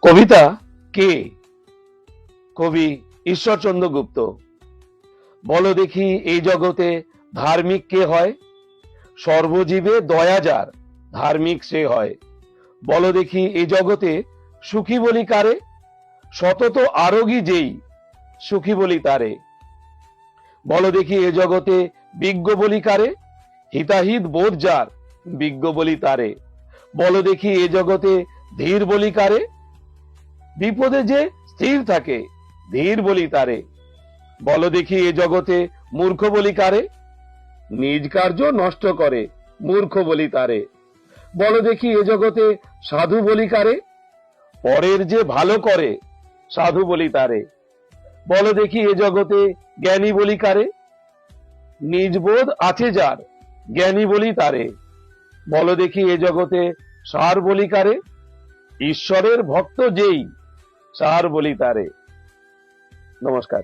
কবিতা কে? কবি ঈশ্বরচন্দ্র গুপ্ত। বলো দেখি এই জগতে ধার্মিক কে হয়? সর্বজীবে দয়া যার, ধার্মিক সে হয়। বলো দেখি এই জগতে সুখী বলি কারে? সতত আরোগী যেই, সুখী বলি তারে। বলো দেখি এ জগতে বিজ্ঞ বলি কারে? হিতাহিত বোধ যার, বিজ্ঞ বলি তারে। বলো দেখি এ জগতে ধীর বলি কারে? বিপদে যে স্থির থাকে, ধীর বলি তারে। বলো দেখি এ জগতে মূর্খ বলি কারে? নিজ কার্য নষ্ট করে, মূর্খ বলি তারে। বলো দেখি এ জগতে সাধু বলি কারে? পরের যে ভালো করে, সাধু বলি তারে। বলো দেখি এ জগতে জ্ঞানী বলি কারে? নিজ বোধ আছে যার, জ্ঞানী বলি তারে। বলো দেখি এ জগতে সার বলি কারে? ঈশ্বরের ভক্ত যেই, সার বলি তারে। নমস্কার।